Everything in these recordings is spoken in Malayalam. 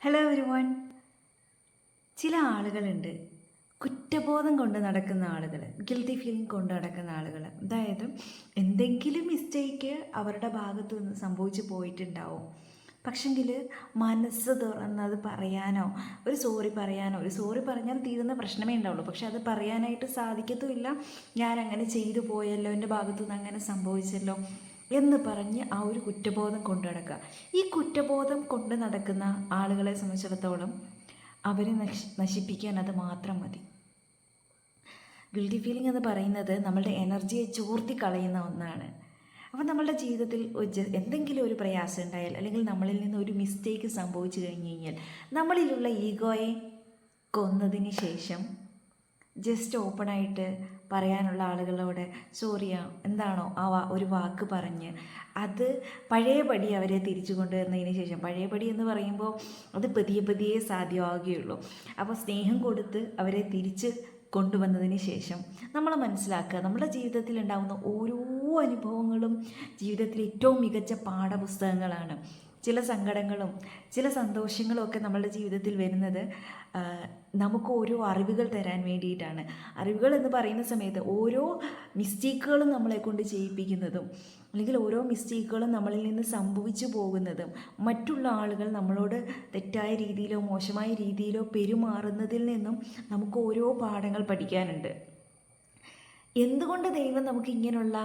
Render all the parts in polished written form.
Hello everyone. ചില ആളുകളുണ്ട് കുറ്റബോധം കൊണ്ട് നടക്കുന്ന ആളുകൾ, ഗിൽറ്റി ഫീലിംഗ് കൊണ്ട് നടക്കുന്ന ആളുകൾ. അതായത് എന്തെങ്കിലും മിസ്റ്റേക്ക് അവരുടെ ഭാഗത്തു നിന്ന് സംഭവിച്ചു പോയിട്ടുണ്ടാവും. പക്ഷെങ്കിൽ മനസ്സ് തുറന്നത് പറയാനോ ഒരു സോറി പറഞ്ഞാൽ തീരുന്ന പ്രശ്നമേ ഉണ്ടാവുള്ളൂ. പക്ഷെ അത് പറയാനായിട്ട് സാധിക്കത്തുമില്ല. ഞാൻ അങ്ങനെ ചെയ്തു പോയല്ലോ, എൻ്റെ ഭാഗത്തു നിന്ന് അങ്ങനെ സംഭവിച്ചല്ലോ എന്ന് പറഞ്ഞ് ആ ഒരു കുറ്റബോധം കൊണ്ടു നടക്കുക. ഈ കുറ്റബോധം കൊണ്ട് നടക്കുന്ന ആളുകളെ സംബന്ധിച്ചിടത്തോളം അവരെ നശിപ്പിക്കാൻ അത് മാത്രം മതി. ഗിൽറ്റി ഫീലിംഗ് എന്ന് പറയുന്നത് നമ്മളുടെ എനർജിയെ ചോർത്തി കളയുന്ന ഒന്നാണ്. അപ്പോൾ നമ്മളുടെ ജീവിതത്തിൽ എന്തെങ്കിലും ഒരു പ്രയാസം ഉണ്ടായാൽ, അല്ലെങ്കിൽ നമ്മളിൽ നിന്ന് ഒരു മിസ്റ്റേക്ക് സംഭവിച്ചു കഴിഞ്ഞാൽ, നമ്മളിലുള്ള ഈഗോയെ കൊന്നതിന് ശേഷം ജസ്റ്റ് ഓപ്പണായിട്ട് പറയാനുള്ള ആളുകളോട് സോറിയാ എന്താണോ ആ ഒരു വാക്ക് പറഞ്ഞ് അത് പഴയപടി അവരെ തിരിച്ചു കൊണ്ടുവരുന്നതിന് ശേഷം, പഴയപടി എന്ന് പറയുമ്പോൾ അത് പതിയെ സാധ്യമാവുകയുള്ളൂ. അപ്പോൾ സ്നേഹം കൊടുത്ത് അവരെ തിരിച്ച് കൊണ്ടുവന്നതിന് ശേഷം നമ്മൾ മനസ്സിലാക്കുക, നമ്മുടെ ജീവിതത്തിൽ ഉണ്ടാകുന്ന ഓരോ അനുഭവങ്ങളും ജീവിതത്തിലെ ഏറ്റവും മികച്ച പാഠപുസ്തകങ്ങളാണ്. ചില സങ്കടങ്ങളും ചില സന്തോഷങ്ങളും ഒക്കെ നമ്മളുടെ ജീവിതത്തിൽ വരുന്നത് നമുക്ക് ഓരോ അറിവുകൾ തരാൻ വേണ്ടിയിട്ടാണ്. അറിവുകൾ എന്ന് പറയുന്ന സമയത്ത് ഓരോ മിസ്റ്റേക്കുകളും നമ്മളെ കൊണ്ട് ചെയ്യിപ്പിക്കുന്നതും, അല്ലെങ്കിൽ ഓരോ മിസ്റ്റേക്കുകളും നമ്മളിൽ നിന്ന് സംഭവിച്ചു പോകുന്നതും, മറ്റുള്ള ആളുകൾ നമ്മളോട് തെറ്റായ രീതിയിലോ മോശമായ രീതിയിലോ പെരുമാറുന്നതിൽ നിന്നും നമുക്ക് ഓരോ പാഠങ്ങൾ പഠിക്കാനുണ്ട്. എന്തുകൊണ്ട് ദൈവം നമുക്ക് ഇങ്ങനെയുള്ള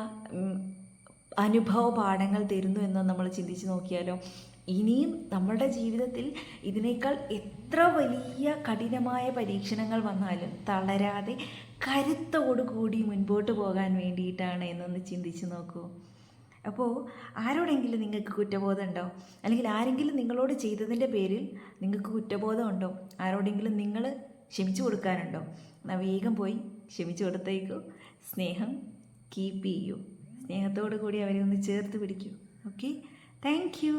അനുഭവ പാഠങ്ങൾ തരുന്നു എന്ന് നമ്മൾ ചിന്തിച്ച് നോക്കിയാലോ. ഇനിയും നമ്മുടെ ജീവിതത്തിൽ ഇതിനേക്കാൾ എത്ര വലിയ കഠിനമായ പരീക്ഷണങ്ങൾ വന്നാലും തളരാതെ കരുത്തോടുകൂടി മുൻപോട്ട് പോകാൻ വേണ്ടിയിട്ടാണ് എന്നൊന്ന് ചിന്തിച്ച് നോക്കൂ. അപ്പോൾ ആരോടെങ്കിലും നിങ്ങൾക്ക് കുറ്റബോധം ഉണ്ടോ? അല്ലെങ്കിൽ ആരെങ്കിലും നിങ്ങളോട് ചെയ്തതിൻ്റെ പേരിൽ നിങ്ങൾക്ക് കുറ്റബോധം ഉണ്ടോ? ആരോടെങ്കിലും നിങ്ങൾ ക്ഷമിച്ചു കൊടുക്കാനുണ്ടോ? എന്നാൽ വേഗം പോയി ക്ഷമിച്ചു കൊടുത്തേക്കൂ. സ്നേഹം കീപ്പ് ചെയ്യൂ. സ്നേഹത്തോടു കൂടി അവരെ ഒന്ന് ചേർത്ത് പിടിക്കൂ. Okay, thank you.